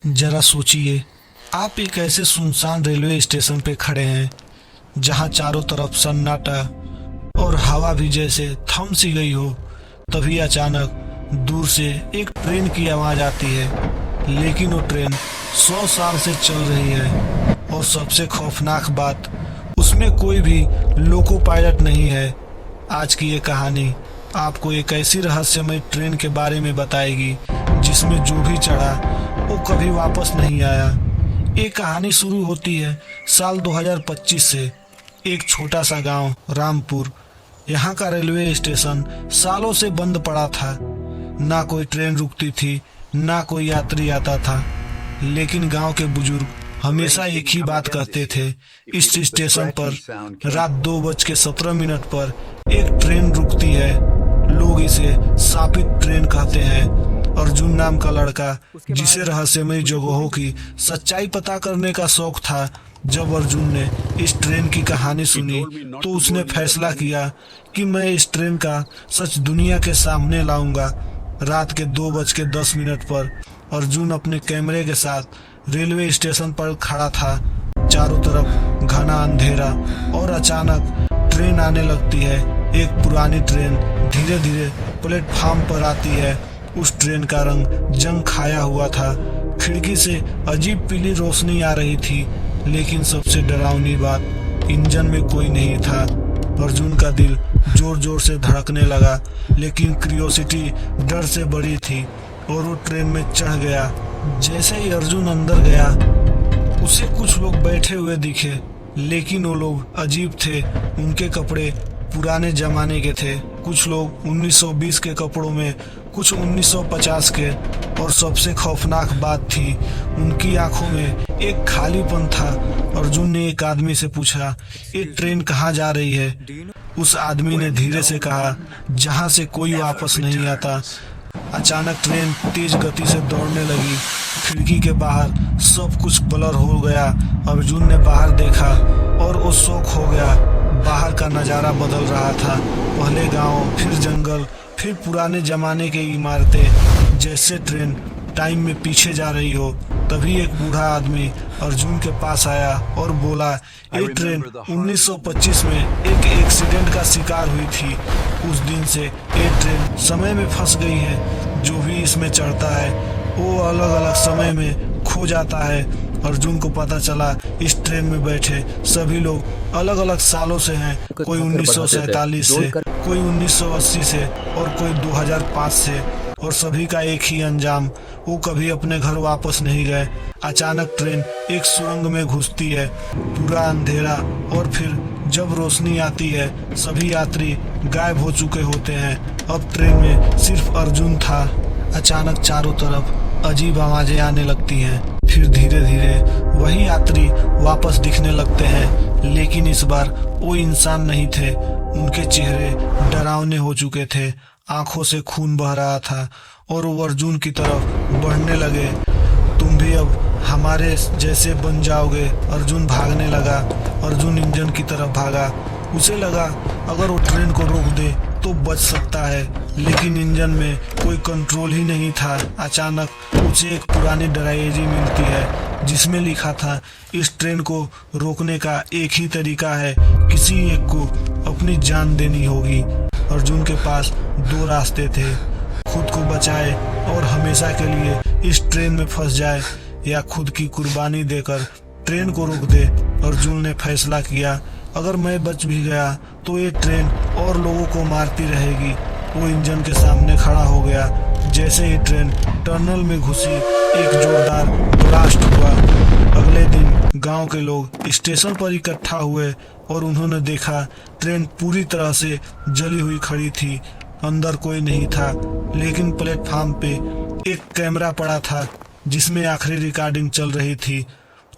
जरा सोचिए, आप एक ऐसे सुनसान रेलवे स्टेशन पे खड़े हैं जहां चारों तरफ सन्नाटा और हवा भी जैसे थम सी गई हो। तभी अचानक दूर से एक ट्रेन की आवाज आती है, लेकिन वो ट्रेन 100 साल से चल रही है और सबसे खौफनाक बात, उसमें कोई भी लोको पायलट नहीं है। आज की ये कहानी आपको एक ऐसी रहस्यमय ट्रेन के बारे में बताएगी जिसमें जो भी चढ़ा वो कभी वापस नहीं आया। ये कहानी शुरू होती है साल 2025 से। एक छोटा सा गांव रामपुर, यहाँ का रेलवे स्टेशन सालों से बंद पड़ा था। ना कोई ट्रेन रुकती थी, ना कोई यात्री आता था, लेकिन गांव के बुजुर्ग हमेशा एक ही बात कहते थे, इस स्टेशन पर रात 2:17 पर एक ट्रेन रुकती है। लोग इसे शापित ट्रेन कहते हैं। अर्जुन नाम का लड़का, जिसे रहस्यमय जगहों की सच्चाई पता करने का शौक था, जब अर्जुन ने इस ट्रेन की कहानी सुनी तो उसने फैसला किया कि मैं इस ट्रेन का सच दुनिया के सामने लाऊंगा। रात के 2:10 पर अर्जुन अपने कैमरे के साथ रेलवे स्टेशन पर खड़ा था। चारों तरफ घना अंधेरा और अचानक ट्रेन आने लगती है। एक पुरानी ट्रेन धीरे धीरे प्लेटफार्म पर आती है। उस ट्रेन का रंग जंग खाया हुआ था। खिड़की से अजीब पीली रोशनी आ रही थी, लेकिन सबसे डरावनी बात, इंजन में कोई नहीं था। अर्जुन का दिल जोर जोर से धड़कने लगा, लेकिन क्यूरियोसिटी डर से बड़ी थी और वो ट्रेन में चढ़ गया। जैसे ही अर्जुन अंदर गया, उसे कुछ लोग बैठे हुए दिखे, लेकिन वो लोग अजीब थे। उनके कपड़े पुराने जमाने के थे, कुछ लोग 1920 के कपड़ों में, कुछ 1950 के, और सबसे खौफनाक बात थी, उनकी आंखों में एक खालीपन था। अर्जुन ने एक आदमी से पूछा, ये ट्रेन कहाँ जा रही है? उस आदमी ने धीरे से कहा, जहाँ से कोई वापस नहीं आता। अचानक ट्रेन तेज गति से दौड़ने लगी। खिड़की के बाहर सब कुछ ब्लर हो गया। अर्जुन ने बाहर देखा और वो शॉक हो गया। बाहर का नज़ारा बदल रहा था। पहले गांव, फिर जंगल, फिर पुराने जमाने की इमारतें, जैसे ट्रेन टाइम में पीछे जा रही हो। तभी एक बूढ़ा आदमी अर्जुन के पास आया और बोला, ये ट्रेन 1925 में एक एक्सीडेंट का शिकार हुई थी। उस दिन से ये ट्रेन समय में फंस गई है। जो भी इसमें चढ़ता है वो अलग अलग समय में खो जाता है। अर्जुन को पता चला इस ट्रेन में बैठे सभी लोग अलग अलग सालों से हैं। कोई 1947 से, कोई 1980 से और कोई 2005 से, और सभी का एक ही अंजाम, वो कभी अपने घर वापस नहीं गए। अचानक ट्रेन एक सुरंग में घुसती है, पूरा अंधेरा, और फिर जब रोशनी आती है सभी यात्री गायब हो चुके होते हैं। अब ट्रेन में सिर्फ अर्जुन था। अचानक चारों तरफ अजीब आवाजें आने लगती हैं। फिर धीरे धीरे वही यात्री वापस दिखने लगते हैं, लेकिन इस बार वो इंसान नहीं थे। उनके चेहरे डरावने हो चुके थे, आंखों से खून बह रहा था और वो अर्जुन की तरफ बढ़ने लगे। तुम भी अब हमारे जैसे बन जाओगे। अर्जुन भागने लगा। अर्जुन इंजन की तरफ भागा। उसे लगा अगर वो ट्रेन को रोक दे तो बच सकता है, लेकिन इंजन में कोई कंट्रोल ही नहीं था। अचानक उसे एक पुरानी डायरी मिलती है जिसमें लिखा था, इस ट्रेन को रोकने का एक ही तरीका है, किसी एक को अपनी जान देनी होगी। अर्जुन के पास 2 रास्ते थे, खुद को बचाए और हमेशा के लिए इस ट्रेन में फंस जाए, या खुद की कुर्बानी देकर ट्रेन को रोक दे। अर्जुन ने फैसला किया, अगर मैं बच भी गया तो ये ट्रेन और लोगों को मारती रहेगी। वो इंजन के सामने खड़ा हो गया। जैसे ही ट्रेन टनल में घुसी, एक जोरदार ब्लास्ट हुआ। अगले दिन गांव के लोग स्टेशन पर इकट्ठा हुए और उन्होंने देखा ट्रेन पूरी तरह से जली हुई खड़ी थी। अंदर कोई नहीं था, लेकिन प्लेटफार्म पे एक कैमरा पड़ा था जिसमें आखिरी रिकॉर्डिंग चल रही थी।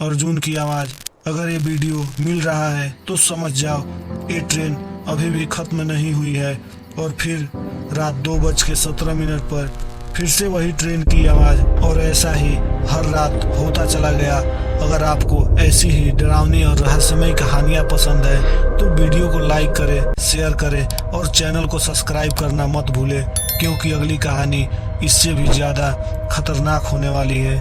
अर्जुन की आवाज, अगर ये वीडियो मिल रहा है तो समझ जाओ ये ट्रेन अभी भी खत्म नहीं हुई है। और फिर रात 2:17 पर फिर से वही ट्रेन की आवाज, और ऐसा ही हर रात होता चला गया। अगर आपको ऐसी ही डरावनी और रहस्यमय कहानियाँ पसंद है तो वीडियो को लाइक करें, शेयर करें और चैनल को सब्सक्राइब करना मत भूलें, क्योंकि अगली कहानी इससे भी ज़्यादा खतरनाक होने वाली है।